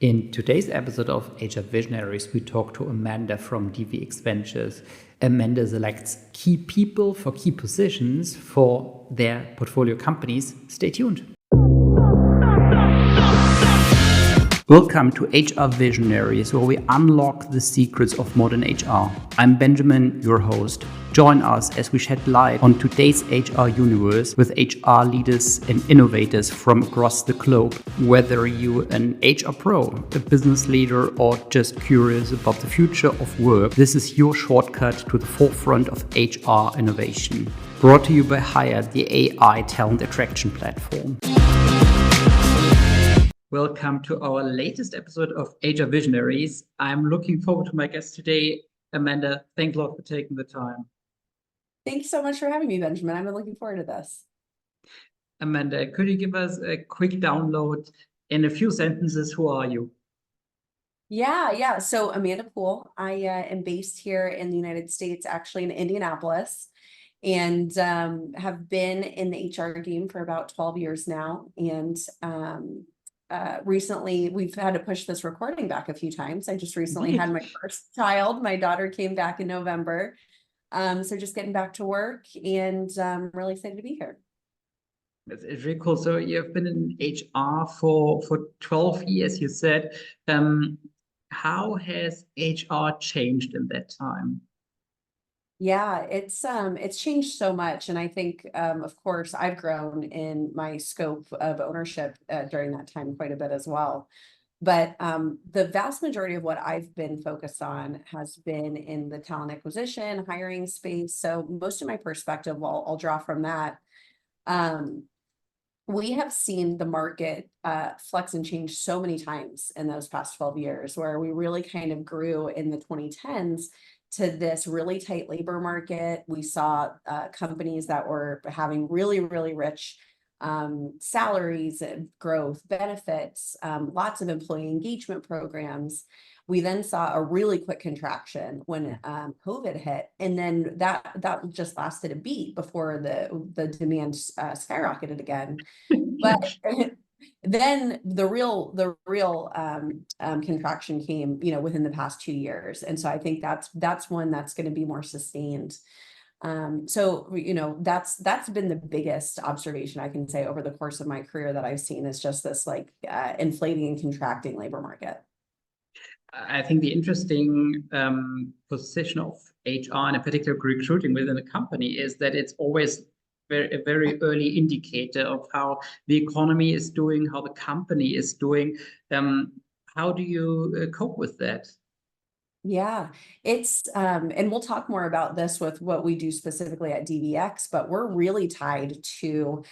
In today's episode of HR Visionaries, we talk to Amanda from DVX Ventures. Amanda selects key people for key positions for their portfolio companies. Stay tuned. Welcome to HR Visionaries, where we unlock the secrets of modern HR. I'm Benjamin, your host. Join us as we shed light on today's HR universe with HR leaders and innovators from across the globe. Whether you're an HR pro, a business leader, or just curious about the future of work, this is your shortcut to the forefront of HR innovation. Brought to you by Hire, the AI talent attraction platform. Welcome to our latest episode of HR Visionaries. I'm looking forward to my guest today, Amanda. Thanks a lot for taking the time. Thank you so much for having me, Benjamin. I've been looking forward to this. Amanda, could you give us a quick download in a few sentences? Who are you? Yeah. So Amanda Poole. I am based here in the United States, actually in Indianapolis, and have been in the HR game for about 12 years now. And recently, we've had to push this recording back a few times. I just recently had my first child. My daughter came back in November. So just getting back to work, and I'm really excited to be here. It's really cool. So you've been in HR for 12 years, you said. How has HR changed in that time? Yeah, it's changed so much. And I think, of course, I've grown in my scope of ownership during that time quite a bit as well. But the vast majority of what I've been focused on has been in the talent acquisition, hiring space. So most of my perspective, I'll draw from that. We have seen the market flex and change so many times in those past 12 years, where we really kind of grew in the 2010s to this really tight labor market. We saw companies that were having really, really rich salaries, growth, benefits, lots of employee engagement programs. We then saw a really quick contraction when COVID hit, and then that just lasted a beat before the demand skyrocketed again. But then the real contraction came, within the past 2 years, and so I think that's one that's going to be more sustained. So that's been the biggest observation I can say over the course of my career that I've seen, is just this inflating and contracting labor market. I think the interesting position of HR, and in particular recruiting within a company, is that it's always a very early indicator of how the economy is doing, how the company is doing. How do you cope with that? Yeah, it's and we'll talk more about this with what we do specifically at DVX, but we're really tied to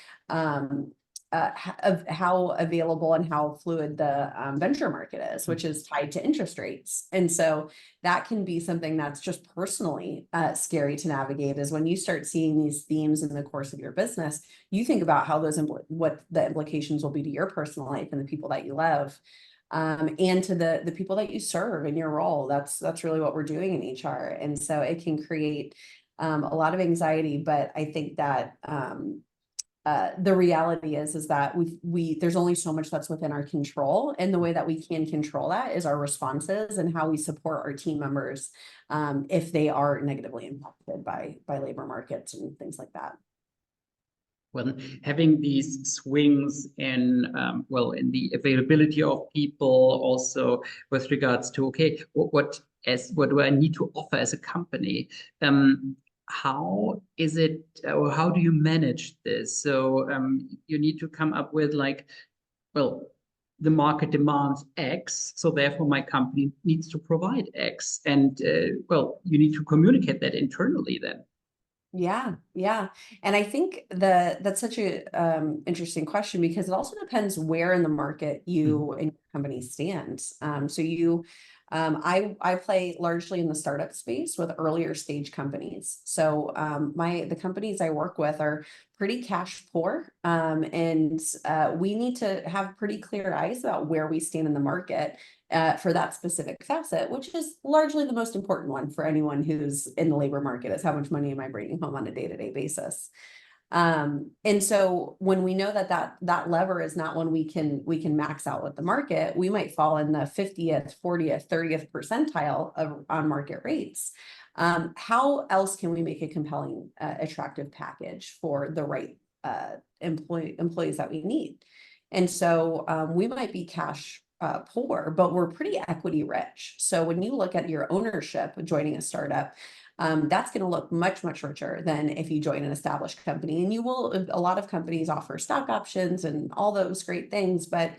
of how available and how fluid the venture market is, which is tied to interest rates. And so that can be something that's just personally scary to navigate, is when you start seeing these themes in the course of your business, you think about how what the implications will be to your personal life and the people that you love. And to the people that you serve in your role. That's really what we're doing in HR. And so it can create a lot of anxiety, but I think that the reality is that there's only so much that's within our control, and the way that we can control that is our responses and how we support our team members if they are negatively impacted by labor markets and things like that. Well, having these swings in in the availability of people, also with regards to what do I need to offer as a company? How is it, or how do you manage this? So you need to come up with the market demands X, so therefore my company needs to provide X, and you need to communicate that internally then. Yeah. And I think that's such a interesting question, because it also depends where in the market you and your company stands. I play largely in the startup space with earlier stage companies. So the companies I work with are pretty cash poor, and we need to have pretty clear eyes about where we stand in the market for that specific facet, which is largely the most important one for anyone who's in the labor market, is how much money am I bringing home on a day-to-day basis. And so when we know that lever is not one we can max out with the market, we might fall in the 50th, 40th, 30th percentile on market rates. How else can we make a compelling, attractive package for the right employees that we need? And so we might be cash poor, but we're pretty equity rich. So when you look at your ownership joining a startup, that's going to look much, much richer than if you join an established company. And a lot of companies offer stock options and all those great things, but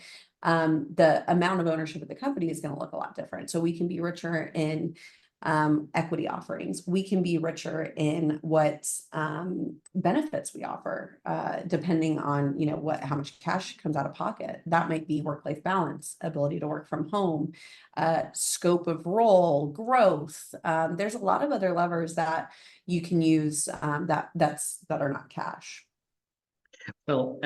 the amount of ownership of the company is going to look a lot different. So we can be richer in equity offerings. We can be richer in what benefits we offer, depending on, how much cash comes out of pocket. That might be work-life balance, ability to work from home, scope of role, growth. There's a lot of other levers that you can use that are not cash. Well,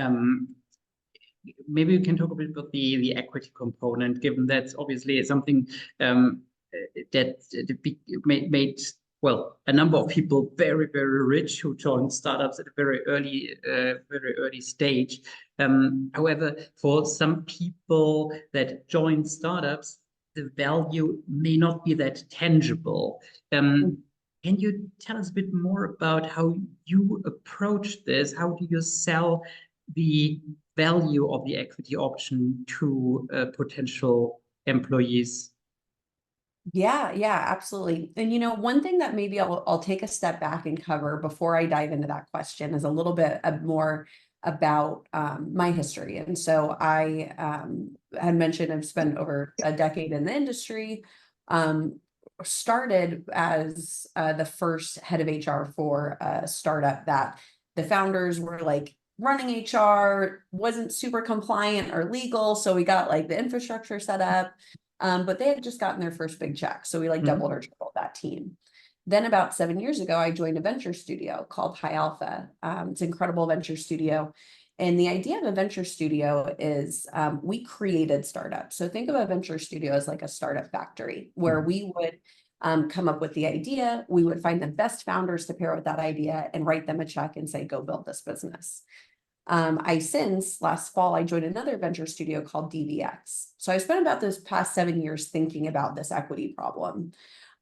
maybe we can talk a bit about the equity component, given that's obviously something that made a number of people very, very rich who joined startups at a very early stage. However, for some people that join startups, the value may not be that tangible. Can you tell us a bit more about how you approach this? How do you sell the value of the equity option to potential employees? Yeah, absolutely. And one thing that maybe I'll take a step back and cover before I dive into that question is a little bit more about my history. And so I had mentioned I've spent over a decade in the industry. Started as the first head of HR for a startup that the founders were like running HR, wasn't super compliant or legal. So we got like the infrastructure set up. But they had just gotten their first big check. So we doubled or tripled that team. Then about 7 years ago, I joined a venture studio called High Alpha. It's an incredible venture studio. And the idea of a venture studio is we created startups. So think of a venture studio as like a startup factory where we would come up with the idea. We would find the best founders to pair with that idea and write them a check and say, go build this business. Last fall, I joined another venture studio called DVX. So I spent about this past 7 years thinking about this equity problem.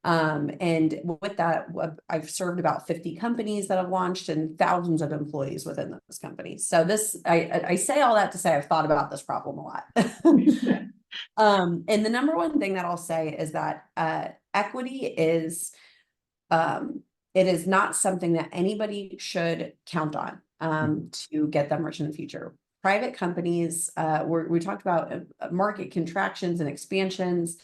And with that, I've served about 50 companies that have launched and thousands of employees within those companies. So I say all that to say I've thought about this problem a lot. And the number one thing that I'll say is that equity is, it is not something that anybody should count on to get them rich in the future. Private companies, we talked about market contractions and expansions.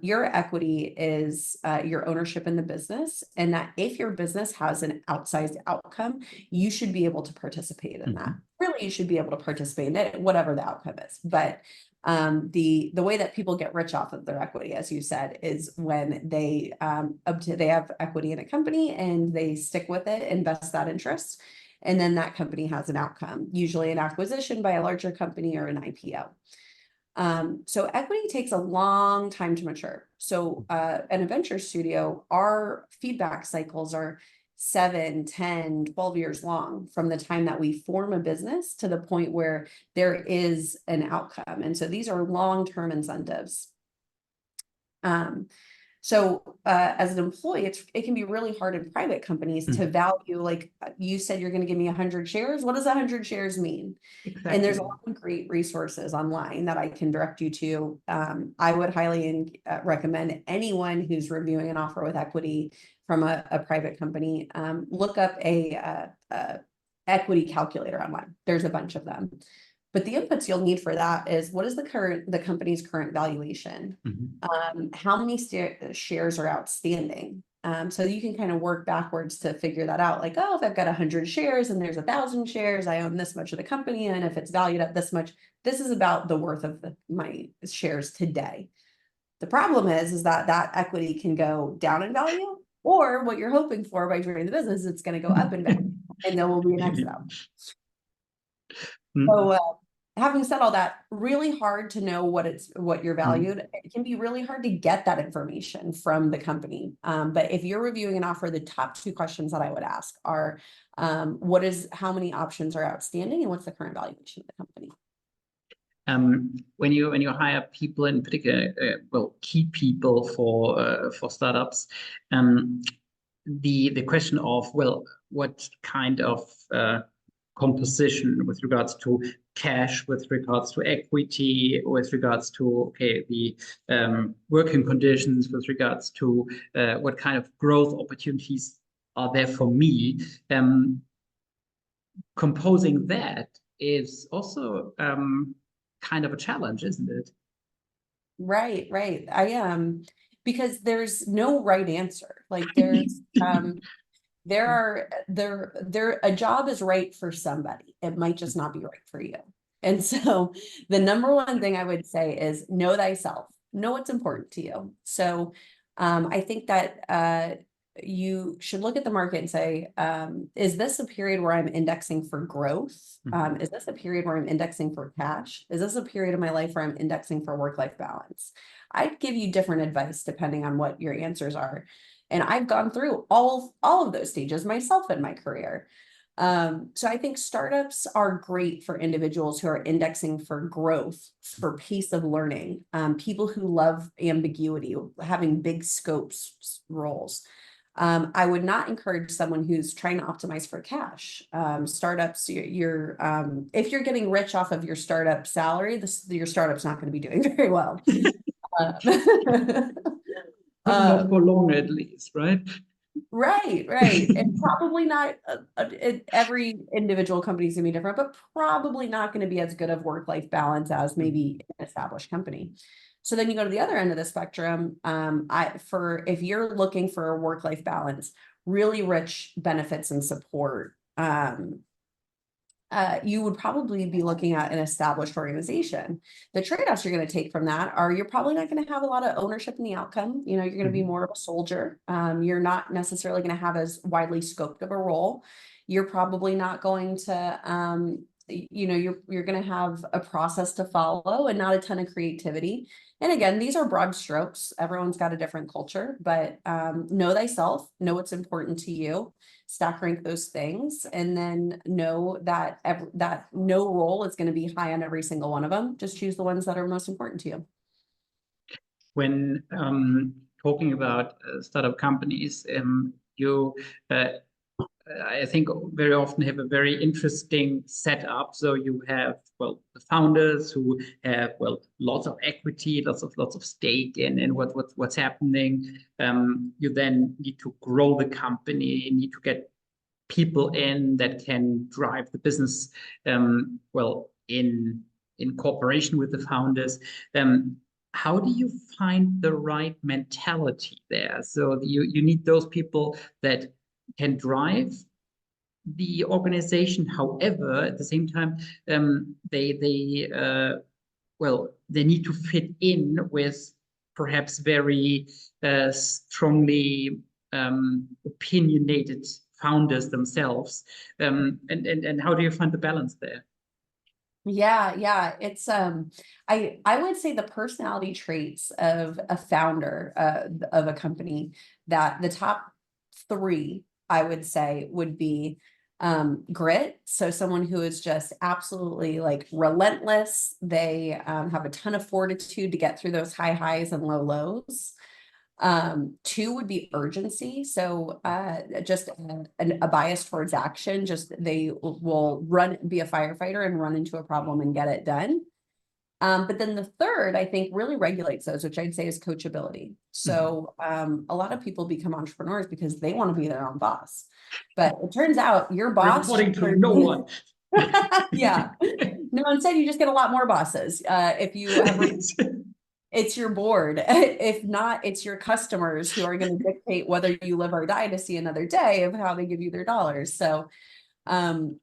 Your equity is your ownership in the business, and that if your business has an outsized outcome, you should be able to participate in that. Really, you should be able to participate in it, whatever the outcome is. But the way that people get rich off of their equity, as you said, is when they have equity in a company and they stick with it, invest that interest, and then that company has an outcome, usually an acquisition by a larger company or an IPO. So equity takes a long time to mature. So in a venture studio, our feedback cycles are 7, 10, 12 years long from the time that we form a business to the point where there is an outcome. And so these are long-term incentives. So as an employee, it can be really hard in private companies to value, like you said, you're going to give me 100 shares. What does 100 shares mean? Exactly. And there's a lot of great resources online that I can direct you to. I would highly recommend anyone who's reviewing an offer with equity from a private company, look up a equity calculator online. There's a bunch of them. But the inputs you'll need for that is what is the company's current valuation? How many shares are outstanding? So you can kind of work backwards to figure that out. Like, oh, if I've got 100 shares and there's 1,000 shares, I own this much of the company. And if it's valued at this much, this is about the worth of my shares today. The problem is that equity can go down in value, or what you're hoping for by joining the business, it's going to go up in value and there will be an exit out. So having said all that, really hard to know what you're valued. It can be really hard to get that information from the company. But if you're reviewing an offer, the top two questions that I would ask are, how many options are outstanding, and what's the current valuation of the company? When you hire people, in particular, well, key people for startups, the question of, well, what kind of composition with regards to cash, with regards to equity, with regards to the working conditions, with regards to what kind of growth opportunities are there for me. Composing that is also kind of a challenge, isn't it? Right, right. I because there's no right answer. Like there's a job is right for somebody. It might just not be right for you. And so the number one thing I would say is know thyself, know what's important to you. So I think that you should look at the market and say, is this a period where I'm indexing for growth? Is this a period where I'm indexing for cash? Is this a period of my life where I'm indexing for work-life balance? I'd give you different advice depending on what your answers are. And I've gone through all of those stages myself in my career. So I think startups are great for individuals who are indexing for growth, for pace of learning, people who love ambiguity, having big scopes roles. I would not encourage someone who's trying to optimize for cash. Startups, if you're getting rich off of your startup salary, your startup's not going to be doing very well. Not for long, at least, right? Right. And probably not, every individual company is going to be different, but probably not going to be as good of work-life balance as maybe an established company. So then you go to the other end of the spectrum. If you're looking for a work-life balance, really rich benefits and support, you would probably be looking at an established organization. The trade-offs you're going to take from that are you're probably not going to have a lot of ownership in the outcome. You're going to be more of a soldier. You're not necessarily going to have as widely scoped of a role. You're probably not going to, you're going to have a process to follow and not a ton of creativity. And again, these are broad strokes. Everyone's got a different culture, but know thyself, know what's important to you, stack rank those things, and then know that that no role is going to be high on every single one of them. Just choose the ones that are most important to you. When talking about startup companies, you I think very often have a very interesting setup. So you have, well, the founders who have, well, lots of equity, lots of stake in what's happening. You then need to grow the company, you need to get people in that can drive the business, well, in cooperation with the founders. How do you find the right mentality there? So you need those people that can drive the organization. However, at the same time, they need to fit in with perhaps very strongly opinionated founders themselves. And how do you find the balance there? Yeah. It's I would say the personality traits of a founder of a company, that the top three I would say would be grit. So someone who is just absolutely like relentless. They have a ton of fortitude to get through those high highs and low lows. Two would be urgency. So just a bias towards action. Just they will be a firefighter and run into a problem and get it done. But then the third, I think, really regulates those, which I'd say is coachability. So a lot of people become entrepreneurs because they want to be their own boss. But it turns out your boss reporting to no one. Yeah. No, instead you just get a lot more bosses. If you have it's your board. If not, it's your customers who are going to dictate whether you live or die to see another day of how they give you their dollars. So you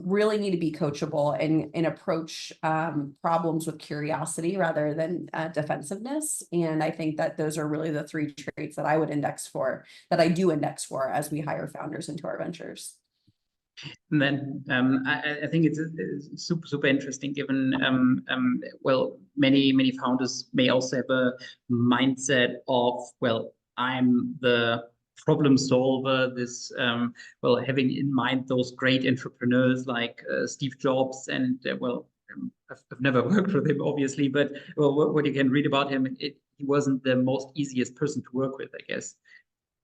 really need to be coachable and approach problems with curiosity rather than defensiveness. And I think that those are really the three traits that I do index for as we hire founders into our ventures. And then I think it's super interesting, given well, many founders may also have a mindset of, well, I'm the problem solver. This well, having in mind those great entrepreneurs like Steve Jobs, and I've never worked with him, obviously, but well, what you can read about him, he wasn't the most easiest person to work with, I guess.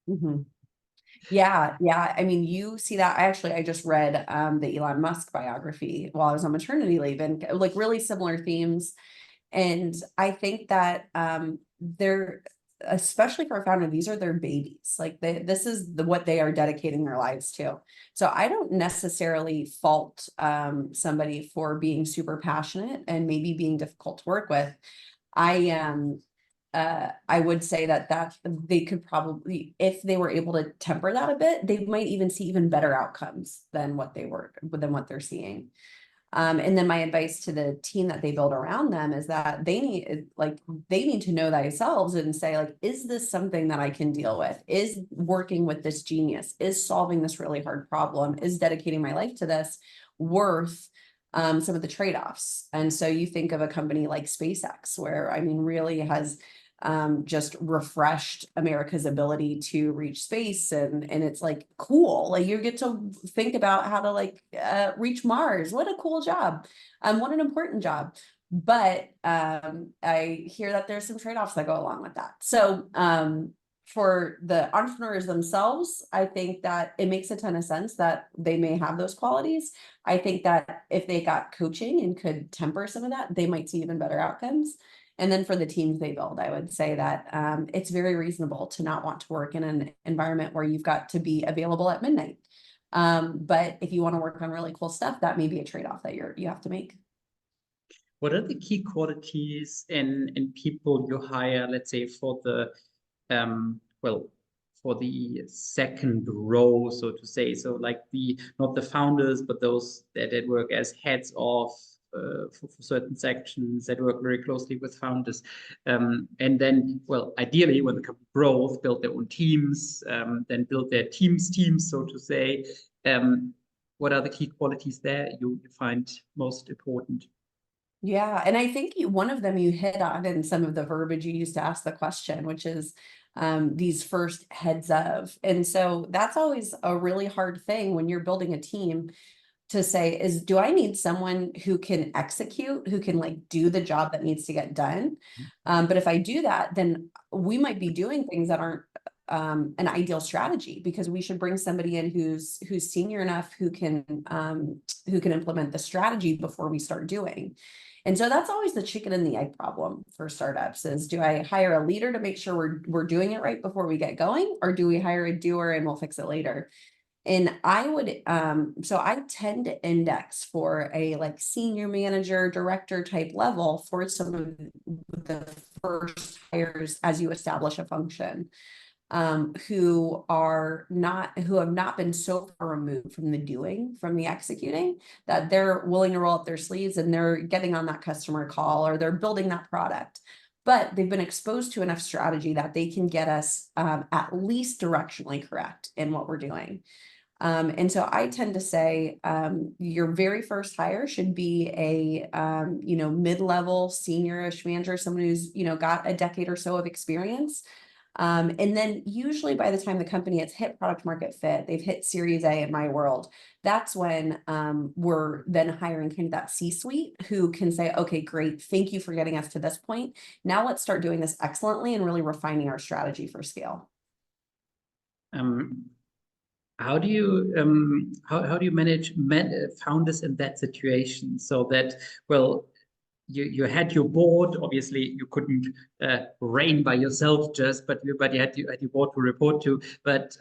Mhm. Yeah, yeah. I mean, you see that. I just read the Elon Musk biography while I was on maternity leave, and like really similar themes. And I think that they're, especially for a founder, these are their babies. Like this is what they are dedicating their lives to. So I don't necessarily fault somebody for being super passionate and maybe being difficult to work with. I would say that they could probably, if they were able to temper that a bit, they might even see even better outcomes than what they're seeing. And then my advice to the team that they build around them is that they need to know themselves and say, like, is this something that I can deal with? Is working with this genius, is solving this really hard problem, is dedicating my life to this worth some of the trade-offs? And so you think of a company like SpaceX, where, I mean, really has just refreshed America's ability to reach space, and it's like cool. Like you get to think about how to like reach Mars. What a cool job! What an important job. But I hear that there's some trade-offs that go along with that. So for the entrepreneurs themselves, I think that it makes a ton of sense that they may have those qualities. I think that if they got coaching and could temper some of that, they might see even better outcomes. And then for the teams they build, I would say that it's very reasonable to not want to work in an environment where you've got to be available at midnight. But if you want to work on really cool stuff, that may be a trade-off that you have to make. What are the key qualities in people you hire, let's say, for the well, for the second row, so to say? So like not the founders, but those that work as heads of for certain sections, that work very closely with founders. And then, well, ideally, when the company grows, build their own teams, then build their teams, so to say. What are the key qualities there you find most important? Yeah, and I think one of them you hit on in some of the verbiage you used to ask the question, which is these first heads of. And so that's always a really hard thing when you're building a team to say is, do I need someone who can execute, who can like do the job that needs to get done? But if I do that, then we might be doing things that aren't an ideal strategy, because we should bring somebody in who's senior enough, who can implement the strategy before we start doing. And so that's always the chicken and the egg problem for startups is, do I hire a leader to make sure we're doing it right before we get going, or do we hire a doer and we'll fix it later? And I would, so I tend to index for a like senior manager, director type level for some of the first hires as you establish a function, who have not been so far removed from the doing, from the executing, that they're willing to roll up their sleeves and they're getting on that customer call or they're building that product. But they've been exposed to enough strategy that they can get us at least directionally correct in what we're doing. And so I tend to say your very first hire should be a mid-level senior-ish manager, someone who's got a decade or so of experience. And then usually by the time the company has hit product market fit, they've hit Series A in my world. That's when we're then hiring kind of that C-suite who can say, okay, great, thank you for getting us to this point. Now let's start doing this excellently and really refining our strategy for scale. How do you how do you manage founders in that situation, so that, well, you had your board, obviously you couldn't reign by yourself just, but you had your board to report to, but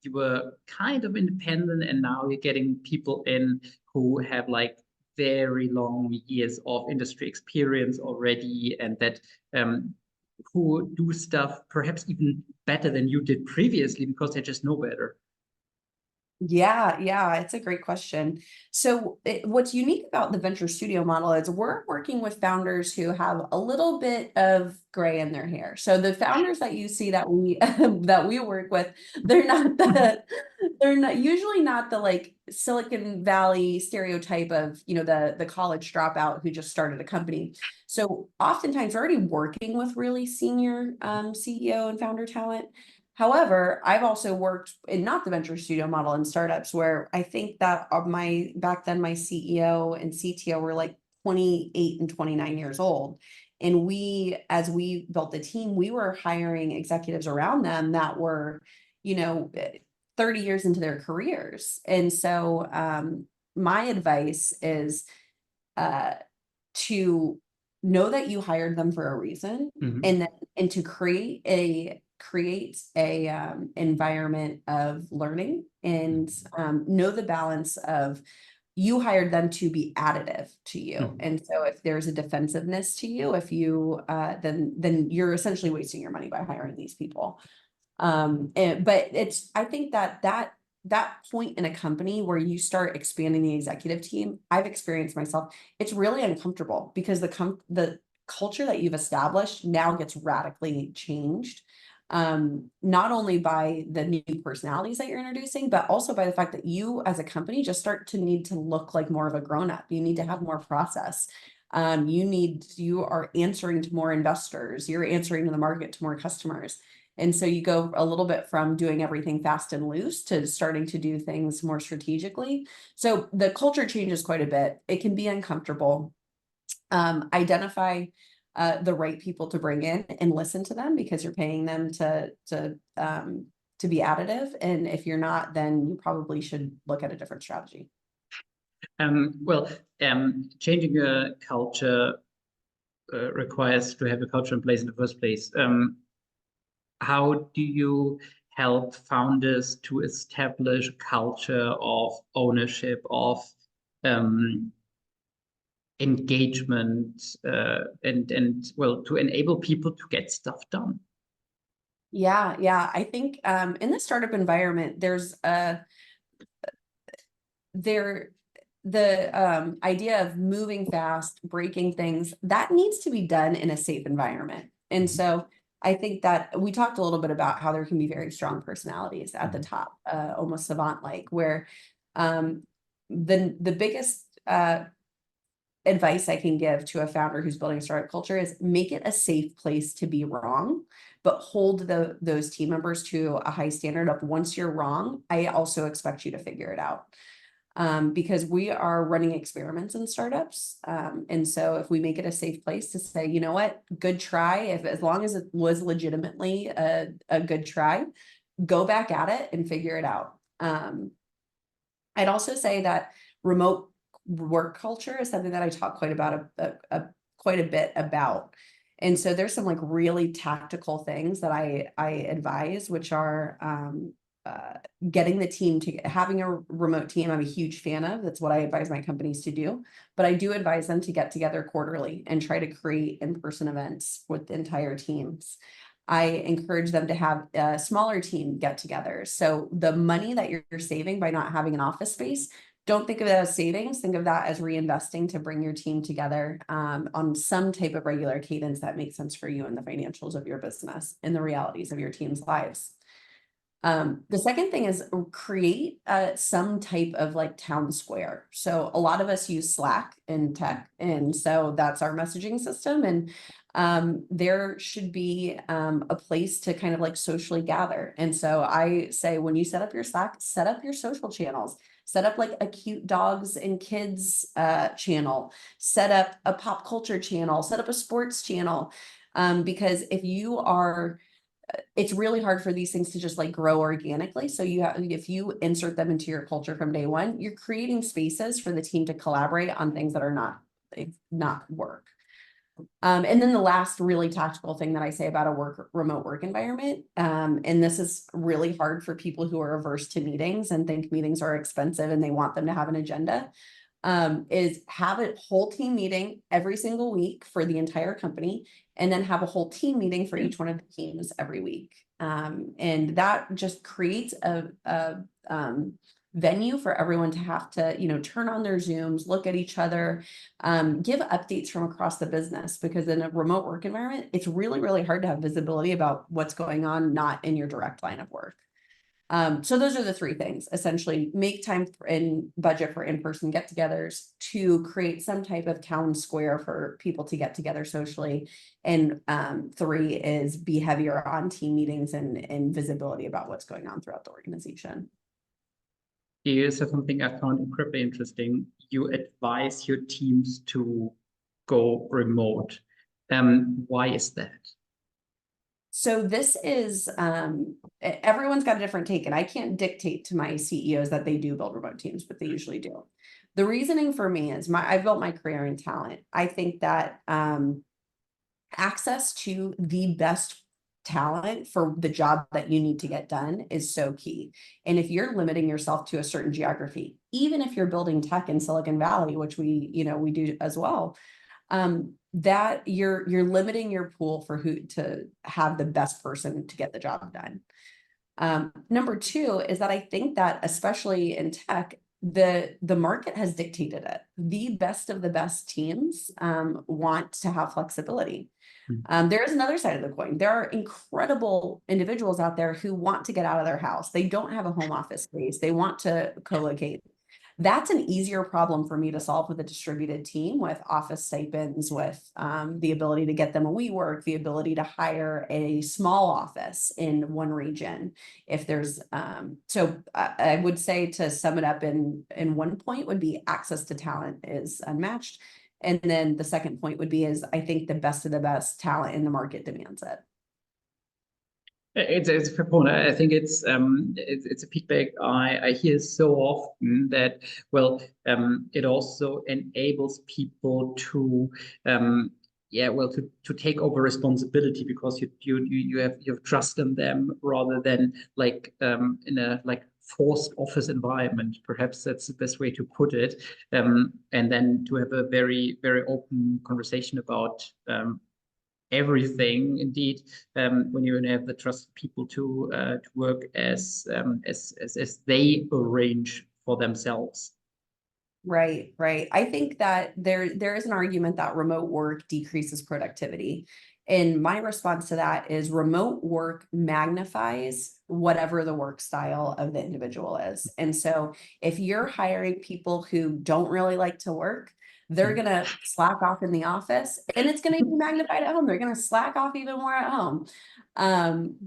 you were kind of independent, and now you're getting people in who have like very long years of industry experience already, and that who do stuff perhaps even better than you did previously because they just know better. Yeah, it's a great question. So what's unique about the venture studio model is we're working with founders who have a little bit of gray in their hair. So the founders that you see that we that we work with, they're not they're not usually not the like Silicon Valley stereotype of, the college dropout who just started a company. So oftentimes we're already working with really senior CEO and founder talent. However, I've also worked in not the venture studio model in startups where I think that back then my CEO and CTO were like 28 and 29 years old. And as we built the team, we were hiring executives around them that were, you know, 30 years into their careers. And so my advice is uh, to know that you hired them for a reason, Mhm. and to create a environment of learning, and know the balance of you hired them to be additive to you. Mhm. And so if there's a defensiveness to you, if you then you're essentially wasting your money by hiring these people. But I think that point in a company where you start expanding the executive team, I've experienced myself, it's really uncomfortable because the culture that you've established now gets radically changed. Not only by the new personalities that you're introducing, but also by the fact that you as a company just start to need to look like more of a grown-up. You need to have more process. You are answering to more investors, you're answering to the market, to more customers. And so you go a little bit from doing everything fast and loose to starting to do things more strategically. So the culture changes quite a bit. It can be uncomfortable. Identify the right people to bring in and listen to them because you're paying them to be additive. And if you're not, then you probably should look at a different strategy. Well, changing a culture requires to have a culture in place in the first place. How do you help founders to establish a culture of ownership, of um, engagement, and well, to enable people to get stuff done? Yeah. I think in the startup environment, there the idea of moving fast, breaking things, that needs to be done in a safe environment. And so I think that we talked a little bit about how there can be very strong personalities at the top, almost savant-like, where the biggest advice I can give to a founder who's building a startup culture is make it a safe place to be wrong, but hold those team members to a high standard of once you're wrong, I also expect you to figure it out. Because we are running experiments in startups. And so if we make it a safe place to say, you know what, good try, as long as it was legitimately a good try, go back at it and figure it out. I'd also say that remote work culture is something that I talk quite a bit about. And so there's some like really tactical things that I advise, which are getting the team to having a remote team. I'm a huge fan of. That's what I advise my companies to do. But I do advise them to get together quarterly and try to create in-person events with entire teams. I encourage them to have a smaller team get together. So the money that you're saving by not having an office space, don't think of it as savings. Think of that as reinvesting to bring your team together on some type of regular cadence that makes sense for you and the financials of your business and the realities of your team's lives. The second thing is create some type of like town square. So a lot of us use Slack in tech, and so that's our messaging system. And there should be a place to kind of like socially gather. And so I say, when you set up your Slack, set up your social channels. Set up like a cute dogs and kids channel. Set up a pop culture channel. Set up a sports channel. Because it's really hard for these things to just like grow organically. So if you insert them into your culture from day one, you're creating spaces for the team to collaborate on things that are not work. And then the last really tactical thing that I say about a remote work environment, and this is really hard for people who are averse to meetings and think meetings are expensive and they want them to have an agenda, is have a whole team meeting every single week for the entire company, and then have a whole team meeting for each one of the teams every week. And that just creates venue for everyone to have to, you know, turn on their Zooms, look at each other, give updates from across the business, because in a remote work environment, it's really, really hard to have visibility about what's going on, not in your direct line of work. So those are the three things: essentially make time and budget for in-person get-togethers, to create some type of town square for people to get together socially, and three is be heavier on team meetings and visibility about what's going on throughout the organization. Here's something I found incredibly interesting. You advise your teams to go remote. Why is that? So this is, everyone's got a different take, and I can't dictate to my CEOs that they do build remote teams, but they usually do. The reasoning for me is I've built my career in talent. I think that access to the best talent for the job that you need to get done is so key. And if you're limiting yourself to a certain geography, even if you're building tech in Silicon Valley, which we do as well, that you're limiting your pool for who to have the best person to get the job done. Number two is that I think that, especially in tech, the market has dictated it. The best of the best teams want to have flexibility. There is another side of the coin. There are incredible individuals out there who want to get out of their house. They don't have a home office space. They want to co-locate. That's an easier problem for me to solve with a distributed team, with office stipends, with the ability to get them a WeWork, the ability to hire a small office in one region. If there's, so I would say, to sum it up in one point, would be access to talent is unmatched. And then the second point would be is I think the best of the best talent in the market demands it. It's a fair point. I think it's a feedback I hear so often, that it also enables people to to take over responsibility, because you have trust in them, rather than like in a forced office environment. Perhaps that's the best way to put it. And then to have a very, very open conversation about everything. Indeed, when you have the trusted people to work as they arrange for themselves. Right, right. I think that there is an argument that remote work decreases productivity. And my response to that is remote work magnifies whatever the work style of the individual is. And so if you're hiring people who don't really like to work, they're going to slack off in the office, and it's going to be magnified at home. They're going to slack off even more at home.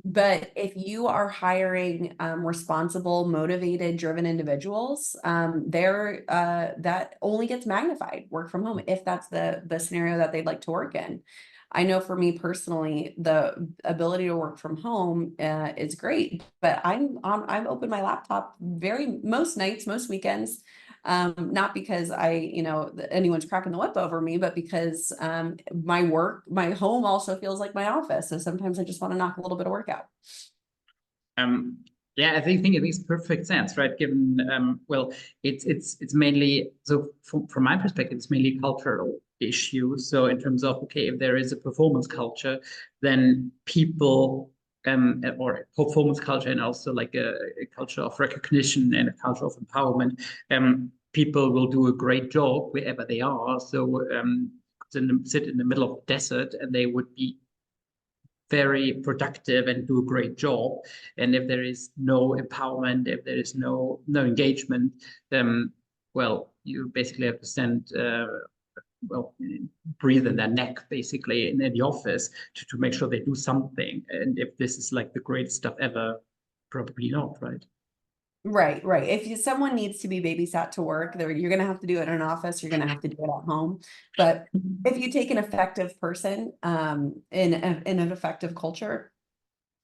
But if you are hiring responsible, motivated, driven individuals, that only gets magnified work from home, if that's the scenario that they'd like to work in. I know for me personally, the ability to work from home is great, but I've opened my laptop most nights, most weekends, not because anyone's cracking the whip over me, but because my home also feels like my office. And sometimes I just want to knock a little bit of work out. Yeah, I think it makes perfect sense, right? Given it's mainly, so from my perspective, it's mainly cultural issue. So in terms of, okay, if there is a performance culture, then people or performance culture, and also like a culture of recognition and a culture of empowerment, people will do a great job wherever they are. So sit in the middle of the desert, and they would be very productive and do a great job. And if there is no empowerment, if there is no engagement, then you basically have to stand breathe in their neck, basically, in the office to make sure they do something. And if this is like the greatest stuff ever, probably not, right? Right, right. If someone needs to be babysat to work, you're going to have to do it in an office. You're going to have to do it at home. But if you take an effective person in an effective culture,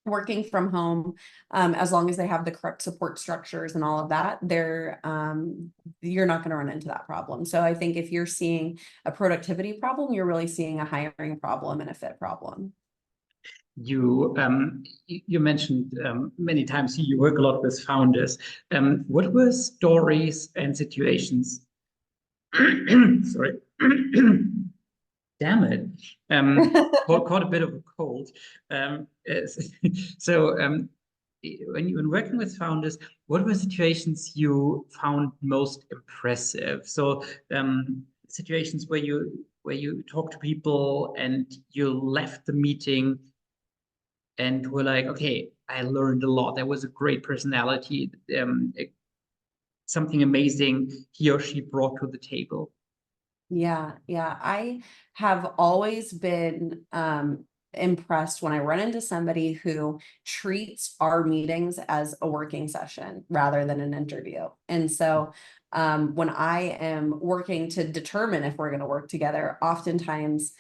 working from home, as long as they have the correct support structures and all of that, you're not going to run into that problem. So I think if you're seeing a productivity problem, you're really seeing a hiring problem and a fit problem. You mentioned many times you work a lot with founders. What were stories and situations? Sorry. Damn it. Caught a bit of a cold. when working with founders, what were situations you found most impressive? So situations where you talk to people and you left the meeting and were like, okay, I learned a lot. That was a great personality. Something amazing he or she brought to the table. Yeah, yeah. I have always been impressed when I run into somebody who treats our meetings as a working session rather than an interview. And so when I am working to determine if we're going to work together, oftentimes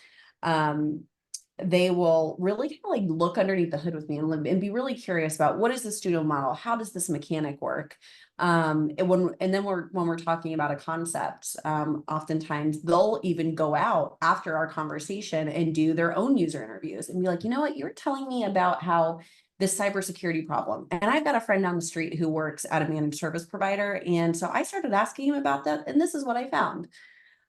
they will really kind of like look underneath the hood with me and be really curious about what is the studio model? How does this mechanic work? And then when we're talking about a concept, oftentimes they'll even go out after our conversation and do their own user interviews and be like, you know what, you were telling me about how this cybersecurity problem. And I've got a friend down the street who works at a managed service provider. And so I started asking him about that. And this is what I found.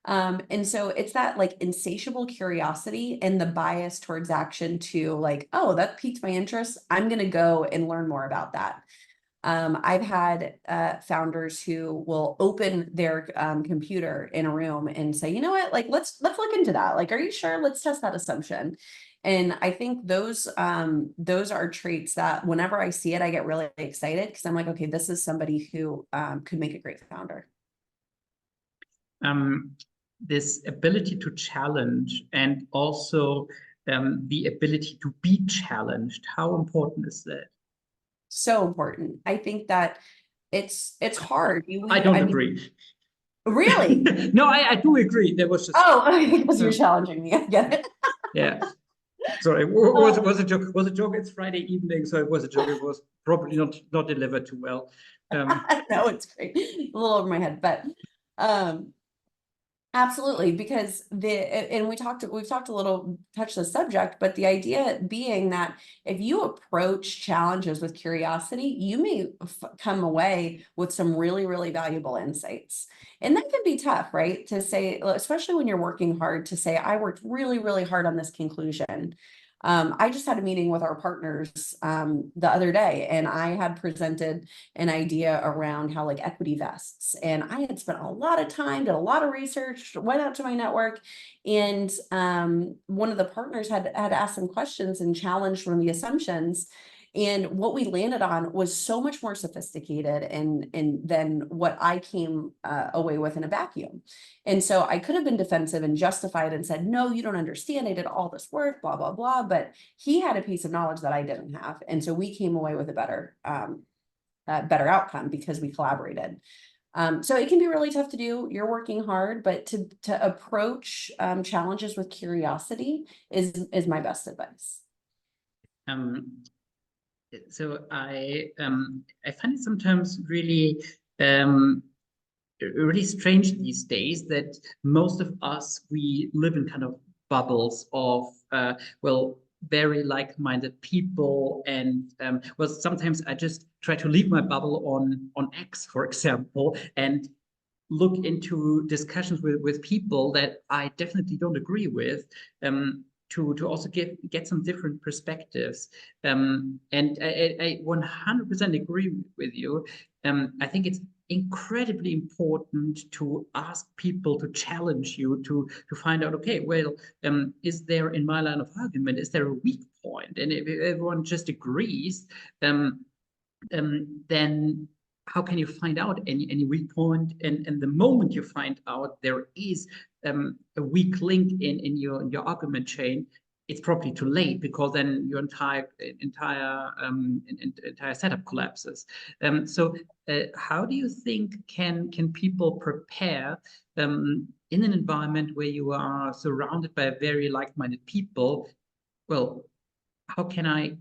And so it's that like insatiable curiosity and the bias towards action to like, oh, that piqued my interest. I'm going to go and learn more about that. I've had founders who will open their computer in a room and say, you know what, like let's look into that. Like, are you sure? Let's test that assumption. And I think those are traits that whenever I see it, I get really excited because I'm like, okay, this is somebody who could make a great founder. This ability to challenge and also the ability to be challenged. How important is that? So important. I think that it's hard. I don't agree. Really? No, I do agree. There was just because you're challenging me. I get it. Yeah. Sorry, was a joke. Was a joke. It's Friday evening, so it was a joke. It was probably not delivered too well. No, it's great. A little over my head, but absolutely, because we've talked a little, touched the subject, but the idea being that if you approach challenges with curiosity, you may come away with some really, really valuable insights. And that can be tough, right? To say, especially when you're working hard, to say, I worked really, really hard on this conclusion. I just had a meeting with our partners the other day, and I had presented an idea around how like equity vests. And I had spent a lot of time, did a lot of research, went out to my network, and one of the partners had asked some questions and challenged one of the assumptions. And what we landed on was so much more sophisticated and than what I came away with in a vacuum. And so I could have been defensive and justified and said, no, you don't understand. I did all this work, blah, blah, blah. But he had a piece of knowledge that I didn't have. And so we came away with a better outcome because we collaborated. So it can be really tough to do. You're working hard, but to approach challenges with curiosity is my best advice. So I find it sometimes really really strange these days that most of us, we live in kind of bubbles of well, very like-minded people, and well, sometimes I just try to leave my bubble on X, for example, and look into discussions with people that I definitely don't agree with, to also get some different perspectives. And I 100% agree with you. I think it's incredibly important to ask people to challenge you, to find out, okay, well, is there in my line of argument, is there a weak point? And if everyone just agrees, then how can you find out any weak point? And the moment you find out there is a weak link in your argument chain, it's probably too late, because then your entire setup collapses. So how do you think can people prepare in an environment where you are surrounded by very like-minded people? Well, how can I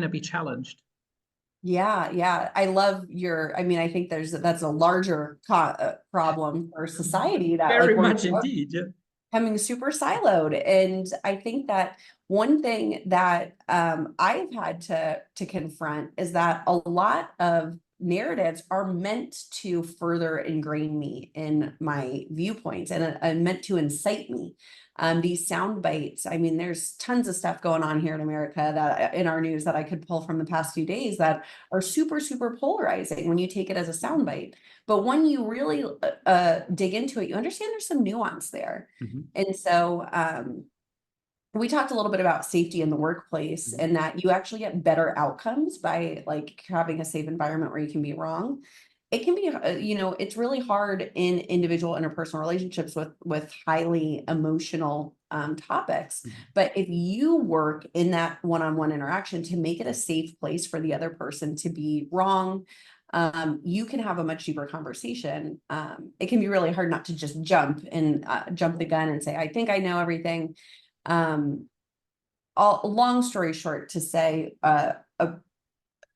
be challenged? Yeah. I love I mean, I think that's a larger problem for society that Very like we're much indeed, yeah. becoming super siloed. And I think that one thing that I've had to confront is that a lot of narratives are meant to further ingrain me in my viewpoints and meant to incite me. These sound bites, I mean, there's tons of stuff going on here in America that in our news that I could pull from the past few days that are super, super polarizing when you take it as a sound bite. But when you really dig into it, you understand there's some nuance there. And so we talked a little bit about safety in the workplace and that you actually get better outcomes by like having a safe environment where you can be wrong. It can be, you know, it's really hard in individual interpersonal relationships with highly emotional topics. But if you work in that one-on-one interaction to make it a safe place for the other person to be wrong, you can have a much deeper conversation. It can be really hard not to just jump the gun and say, I think I know everything. Long story short, to say,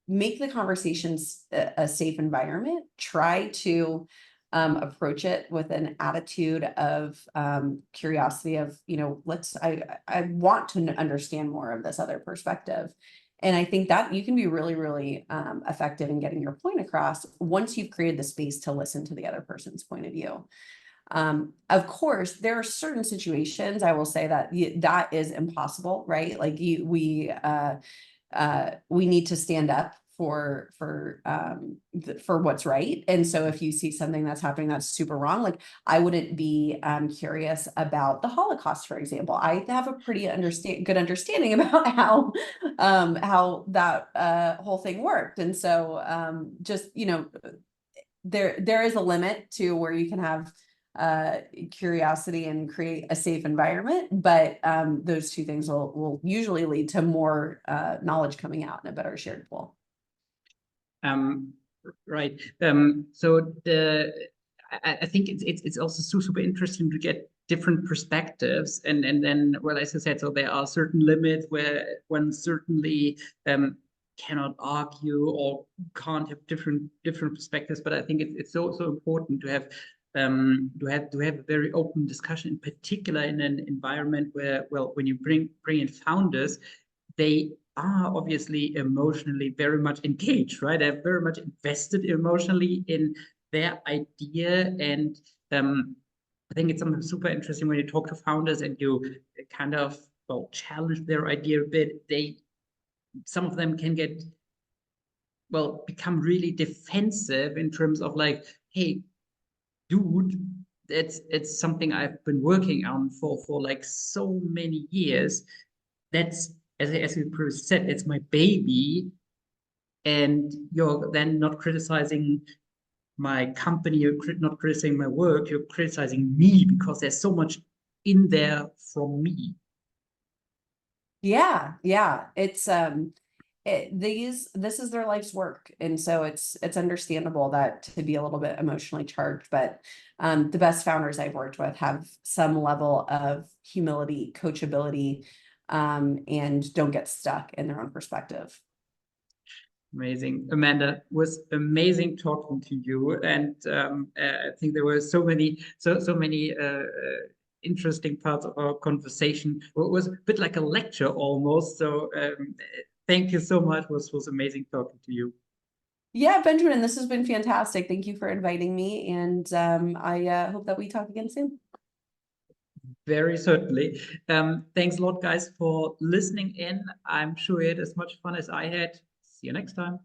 make the conversations a safe environment. Try to approach it with an attitude of curiosity of, you know, I want to understand more of this other perspective. And I think that you can be really, really effective in getting your point across once you've created the space to listen to the other person's point of view. Of course, there are certain situations I will say that that is impossible, right? Like we need to stand up for what's right. And so if you see something that's happening that's super wrong, like I wouldn't be curious about the Holocaust, for example. I have a pretty good understanding about how that whole thing worked. And so just, you know, there is a limit to where you can have curiosity and create a safe environment, but those two things will usually lead to more knowledge coming out in a better shared pool. Right. So I think it's also super interesting to get different perspectives, and then, well, as I said, so there are certain limits where one certainly cannot argue or can't have different perspectives. But I think it's so important to have a very open discussion, in particular in an environment where, well, when you bring in founders, they are obviously emotionally very much engaged, right? They're very much invested emotionally in their idea. And I think it's something super interesting when you talk to founders and you kind of, well, challenge their idea a bit. Some of them can become really defensive in terms of like, hey, dude, it's something I've been working on for like so many years. That's, as you said, it's my baby, and you're then not criticizing my company, you're not criticizing my work, you're criticizing me because there's so much in there from me. Yeah, it's this is their life's work, and so it's understandable that to be a little bit emotionally charged, but the best founders I've worked with have some level of humility, coachability, and don't get stuck in their own perspective. Amazing. Amanda, was amazing talking to you, and I think there were so many interesting parts of our conversation. It was a bit like a lecture almost. So thank you so much. It was amazing talking to you. Yeah, Benjamin, this has been fantastic. Thank you for inviting me, and I hope that we talk again soon. Very certainly. Thanks a lot, guys, for listening in. I'm sure you had as much fun as I had. See you next time.